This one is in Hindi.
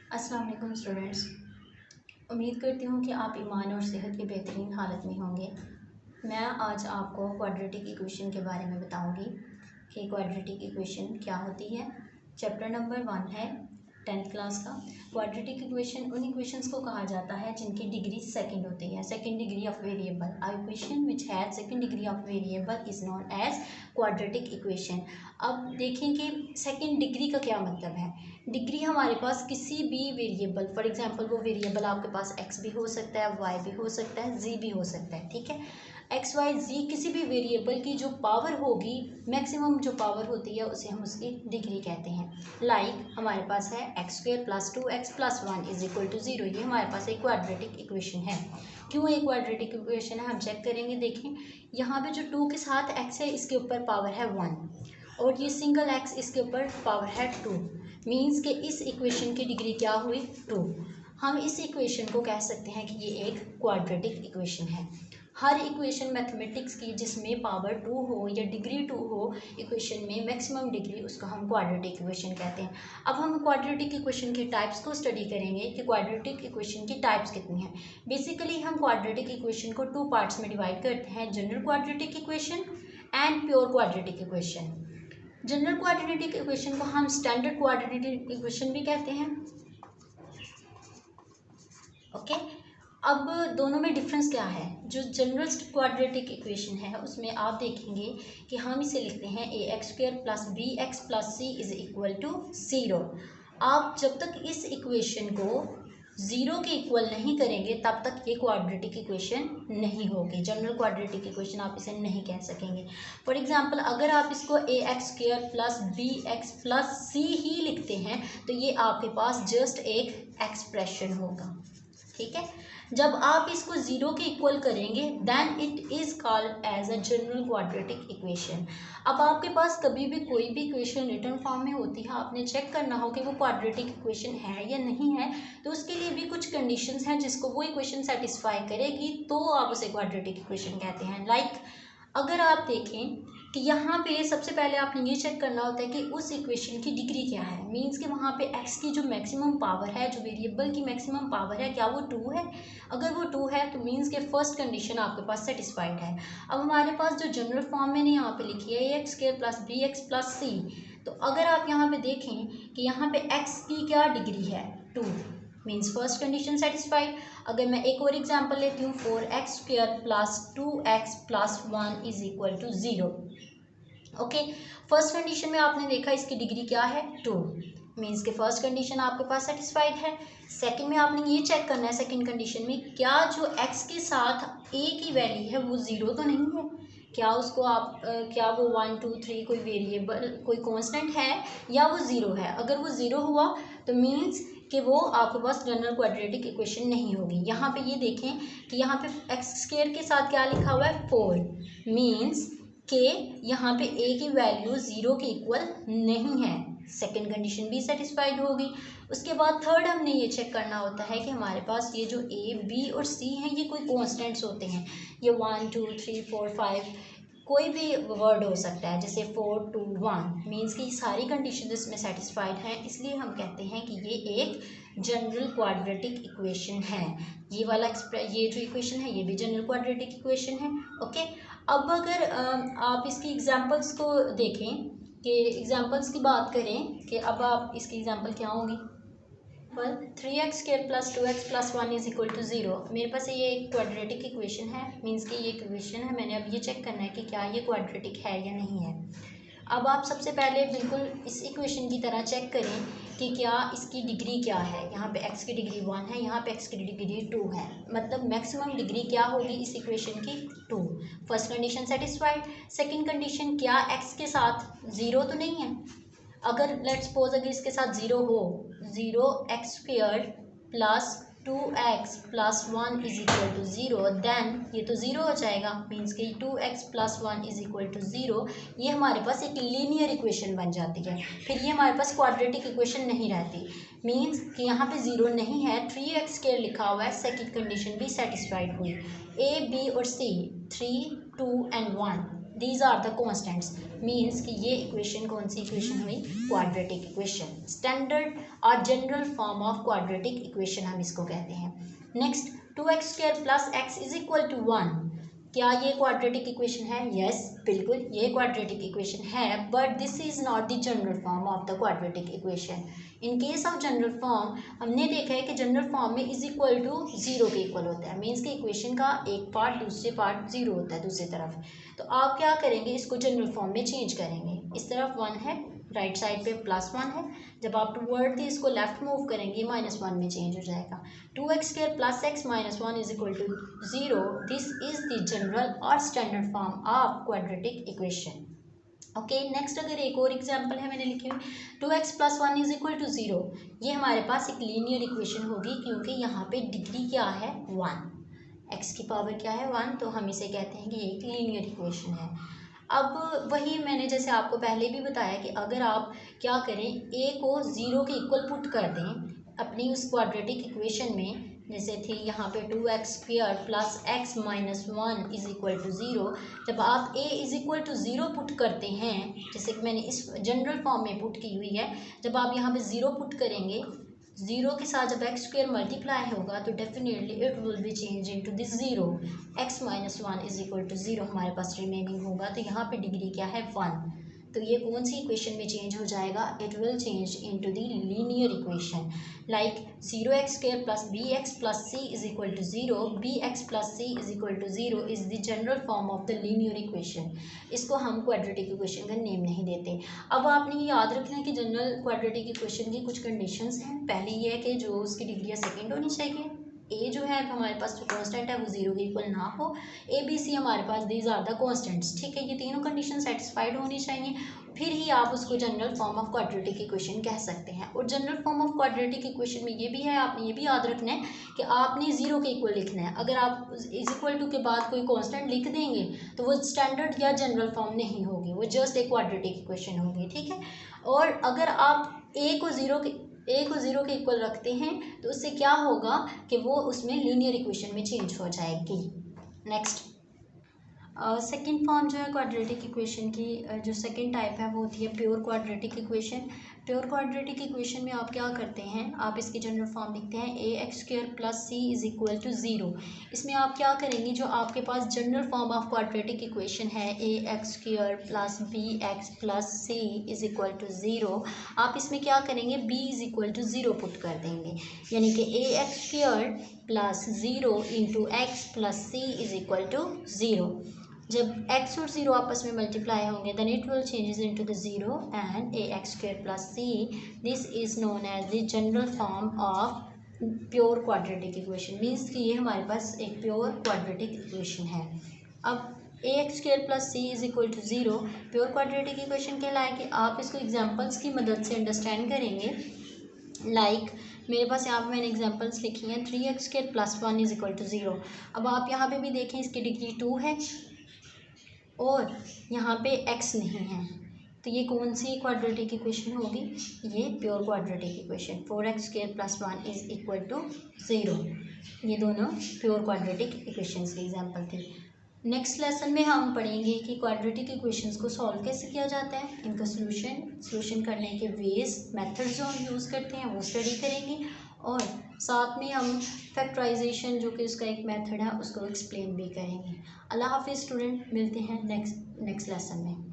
अस्सलाम वालेकुम स्टूडेंट्स। उम्मीद करती हूँ कि आप ईमान और सेहत की बेहतरीन हालत में होंगे। मैं आज आपको क्वाड्रेटिक इक्वेशन के बारे में बताऊँगी कि क्वाड्रेटिक इक्वेशन क्या होती है। चैप्टर नंबर 1 है 10th क्लास का। क्वाड्रेटिक इक्वेशन उन इक्वेशंस को कहा जाता है जिनकी डिग्री सेकंड होती है, second degree of variable. A equation which has second degree of variable is known as quadratic equation. अब देखें कि सेकंड डिग्री का क्या मतलब है। डिग्री हमारे पास किसी भी वेरिएबल, फॉर एग्जांपल वो वेरिएबल आपके पास x भी हो सकता है, y भी हो सकता है, z भी हो सकता है, ठीक है। एक्स वाई जी किसी भी वेरिएबल की जो पावर होगी, मैक्सिमम जो पावर होती है, उसे हम उसकी डिग्री कहते हैं। लाइक हमारे पास है x² + 2x + 1 = 0। ये हमारे पास एक क्वाड्रेटिक इक्वेशन है। क्यों एक क्वाड्रेटिक इक्वेशन है, हम चेक करेंगे। देखें यहाँ पे जो 2 के साथ x है, इसके ऊपर पावर है 1 और ये सिंगल x, इसके ऊपर पावर है 2। मीन्स कि इस इक्वेशन की डिग्री क्या हुई, 2। हम इस इक्वेशन को कह सकते हैं कि ये एक क्वाड्रेटिक इक्वेशन है। हर इक्वेशन मैथमेटिक्स की जिसमें पावर 2 हो या डिग्री 2 हो इक्वेशन में मैक्सिमम डिग्री, उसको हम क्वाड्रेटिक इक्वेशन कहते हैं। अब हम क्वाड्रेटिक इक्वेशन की टाइप्स को स्टडी करेंगे कि क्वाड्रेटिक इक्वेशन की टाइप्स कितनी हैं। बेसिकली हम क्वाड्रेटिक इक्वेशन को 2 पार्ट्स में डिवाइड करते हैं, general quadratic equation and pure quadratic equation. General quadratic equation को हम स्टैंडर्ड क्वाड्रेटिक इक्वेशन भी कहते हैं। ओके, अब दोनों में डिफरेंस क्या है। जो जनरल क्वाड्रेटिक इक्वेशन है उसमें आप देखेंगे कि हम इसे लिखते हैं ax² + bx + c = 0। आप जब तक इस इक्वेशन को 0 के इक्वल नहीं करेंगे तब तक ये क्वाड्रेटिक इक्वेशन नहीं होगी। जनरल क्वाड्रेटिक इक्वेशन आप इसे नहीं कह सकेंगे। फॉर एग्जांपल अगर आप इसको ax² + bx + c ही लिखते हैं तो ये आपके पास जस्ट एक एक्सप्रेशन होगा, ठीक है। जब आप इसको 0 के इक्वल करेंगे then it is called as a general quadratic equation. अब आपके पास कभी भी कोई भी इक्वेशन रिटर्न फॉर्म में होती है, आपने चेक करना हो कि वो क्वाड्रेटिक इक्वेशन है या नहीं है, तो उसके लिए भी कुछ कंडीशंस हैं जिसको वो इक्वेशन सेटिस्फाई करेगी तो आप उसे क्वाड्रेटिक इक्वेशन कहते हैं। लाइक अगर आप देखें कि यहाँ पे सबसे पहले आपने ये चेक करना होता है कि उस इक्वेशन की डिग्री क्या है। मीन्स कि वहाँ पे x की जो मैक्सिमम पावर है, जो वेरिएबल की मैक्सिमम पावर है, क्या वो 2 है। अगर वो 2 है तो मीन्स के फर्स्ट कंडीशन आपके पास सेटिस्फाइड है। अब हमारे पास जो जनरल फॉर्म मैंने यहाँ पे लिखी है ax² + bx + c, तो अगर आप यहाँ पे देखें कि यहाँ पे x की क्या डिग्री है, 2, मीन्स फर्स्ट कंडीशन सेटिस्फाइड। अगर मैं एक और एग्जांपल लेती हूँ 4x² + 2x + 1 = 0। Okay, first condition में आपने देखा इसकी डिग्री क्या है, 2, मीन्स के फर्स्ट कंडीशन आपके पास सेटिस्फाइड है। सेकंड में आपने ये चेक करना है सेकंड कंडीशन में क्या जो x के साथ a की वैल्यू है वो 0 तो नहीं है। क्या उसको आप क्या वो 1 2 3 कोई वेरिएबल, कोई कांस्टेंट है या वो 0 है। अगर वो 0 हुआ तो मीन्स कि वो आपके पास जनरल क्वाड्रेटिक इक्वेशन नहीं होगी। यहाँ पे ये देखें कि यहाँ पे x² के साथ क्या लिखा हुआ है, 4, मीन्स कि यहाँ पे a की वैल्यू 0 के इक्वल नहीं है। सेकंड कंडीशन भी सेटिस्फाइड होगी। उसके बाद थर्ड हमने ये चेक करना होता है कि हमारे पास ये जो a b और c हैं ये कोई कॉन्स्टेंट्स होते हैं। ये 1 2 3 4 5 कोई भी वर्ड हो सकता है, जैसे 4 2 1, मीन्स कि सारी कंडीशन इसमें सेटिस्फाइड हैं, इसलिए हम कहते हैं कि ये एक जनरल क्वाड्रेटिक इक्वेशन है। ये वाला ये जो इक्वेशन है ये भी जनरल क्वाड्रेटिक इक्वेशन है। ओके, अब अगर आप इसकी एग्जांपल्स को देखें कि एग्जांपल्स की बात करें कि अब आप इसकी एग्जांपल क्या होंगी। 3x² + 2x + 1 = 0। मेरे पास ये एक क्वाड्रेटिक इक्वेशन है, मीन्स कि ये इक्वेशन है। मैंने अब ये चेक करना है कि क्या ये क्वाड्रेटिक है या नहीं है। अब आप सबसे पहले बिल्कुल इस इक्वेशन की तरह चेक करें कि क्या इसकी डिग्री क्या है। यहाँ पे x की डिग्री 1 है, यहाँ पे x की डिग्री 2 है, मतलब मैक्सिमम डिग्री क्या होगी इस इक्वेशन की, 2। First condition satisfied. Second condition क्या x के साथ 0 तो नहीं है। अगर लेट्स सपोज अगर इसके साथ 0 हो, 0x² + 2x + 1 = 0, देन ये तो 0 हो जाएगा, मीन्स कि 2x + 1 = 0। ये हमारे पास एक लीनियर इक्वेशन बन जाती है। फिर ये हमारे पास क्वाड्रेटिक इक्वेशन नहीं रहती, मीन्स कि यहाँ पे 0 नहीं है, 3x² लिखा हुआ है, सेकंड कंडीशन भी सेटिस्फाइड हुई। a b और c 3 2 and 1 these are the constants, means कि ये इक्वेशन कौन सी इक्वेशन हुई, क्वाड्रेटिक इक्वेशन, स्टैंडर्ड और general form of quadratic equation हम इसको कहते हैं। Next, 2x² plus x is equal to 1, क्या ये क्वाड्रेटिक इक्वेशन है? यस, बिल्कुल ये क्वाड्रेटिक इक्वेशन है, but this is not the general form of the quadratic equation. In case of general form हमने देखा है कि जनरल फॉर्म में इज इक्वल टू जीरो के इक्वल होता है, मीन्स कि इक्वेशन का एक पार्ट दूसरे पार्ट जीरो होता है दूसरी तरफ। तो आप क्या करेंगे, इसको जनरल फॉर्म में चेंज करेंगे, इस तरफ 1 है, राइट साइड पे +1 है, जब आप टूवर्ड दी इसको लेफ्ट मूव करेंगे -1 में चेंज हो जाएगा। 2x² plus x minus 1 is equal to 0, this is the general और standard form of quadratic equation. Okay, next अगर एक और एग्जांपल है मैंने लिखी हुई, 2x plus 1 is equal to 0, ये हमारे पास एक लीनियर इक्वेशन होगी क्योंकि यहाँ पे डिग्री क्या है 1, x की पावर क्या है 1, तो हम इसे कहते हैं कि एक लीनियर इक्वेशन है। अब वही मैंने जैसे आपको पहले भी बताया कि अगर आप क्या करें, a को 0 के इक्वल पुट कर दें अपनी उस क्वाड्रेटिक इक्वेशन में, जैसे थी यहाँ पे 2x² plus x minus 1 is equal to 0, जब आप a is equal to 0 put करते हैं, जैसे कि मैंने इस जनरल फॉर्म में पुट की हुई है, जब आप यहाँ पे 0 पुट करेंगे, 0 के साथ जब x² मल्टीप्लाई होगा तो definitely it will be change into this 0, x minus 1 is equal to 0 हमारे पास रिमेनिंग होगा, तो यहाँ पे डिग्री क्या है 1, तो ये कौन सी इक्वेशन में चेंज हो जाएगा, it will change into the linear equation, like 0x² plus bx plus c is equal to 0, bx plus c is equal to 0 is the general form of the linear equation. इसको हम क्वाड्रेटिक इक्वेशन का नेम नहीं देते। अब आपने ये याद रखना है कि जनरल क्वाड्रेटिक इक्वेशन की कुछ कंडीशंस हैं। पहली ये है कि जो उसकी डिग्री सेकेंड होनी चाहिए, ए जो है हमारे पास जो कांस्टेंट है वो 0 के इक्वल ना हो, ए बी सी हमारे पास दीज आर द कांस्टेंट्स, ठीक है, ये तीनों कंडीशन सेटिस्फाइड होनी चाहिए, फिर ही आप उसको general form of quadratic equation कह सकते हैं। और general form of quadratic equation में ये भी है, आपने ये भी याद रखना है कि आपने 0 के इक्वल लिखना है। अगर आप इज इक्वल टू के बाद कोई कांस्टेंट लिख देंगे तो वो स्टैंडर्ड या जनरल फॉर्म नहीं होगी, वो जस्ट एक क्वाड्रेटिक इक्वेशन होगी, ठीक है। और अगर आप ए को 0 के इक्वल रखते हैं तो उससे क्या होगा कि वो उसमें लीनियर इक्वेशन में चेंज हो जाएगी। नेक्स्ट, सेकेंड फॉर्म जो है क्वाड्रेटिक इक्वेशन की, जो सेकेंड टाइप है वो होती है pure quadratic equation. Pure quadratic equation में आप क्या करते हैं, आप इसकी जनरल फॉर्म लिखते हैं ax² plus c is equal to 0। इसमें आप क्या करेंगे, जो आपके पास general form of quadratic equation है ax² plus bx plus c is equal to 0, आप इसमें क्या करेंगे, b is equal to 0 put कर देंगे, यानी कि ax² plus 0 into x plus c is equal to 0। जब x और 0 आपस में मल्टीप्लाई होंगे then it will changes into the 0 and ax² plus c, this is known as the general form of pure quadratic equation, means कि ये हमारे पास एक प्योर क्वाड्रेटिक इक्वेशन है। अब ax² plus c is equal to 0 pure quadratic equation कहलाएगी। आप इसको एग्जाम्पल्स की मदद से अंडरस्टैंड करेंगे, लाइक मेरे पास यहाँ पे मैंने एग्जांपल्स लिखी हैं 3x² plus 1 is equal to 0। अब आप यहाँ पे भी देखें इसकी डिग्री 2 है और यहाँ पे x नहीं है, तो ये कौन सी क्वाड्रेटिक इक्वेशन होगी, ये pure quadratic equation. 4x² plus 1 is equal to 0, ये दोनों प्योर क्वाड्रेटिक इक्वेशंस की एग्जांपल थी। नेक्स्ट लेसन में हम पढ़ेंगे कि क्वाड्रेटिक इक्वेशंस को सॉल्व कैसे किया जाता है, इनका सॉल्यूशन करने के वेज मेथड्स जो हम यूज़ करते हैं वो स्टडी करेंगे, और साथ में हम फैक्टराइजेशन जो कि उसका एक मेथड है उसको एक्सप्लेन भी करेंगे। अल्लाह हाफिज़ स्टूडेंट, मिलते हैं नेक्स्ट लेसन में।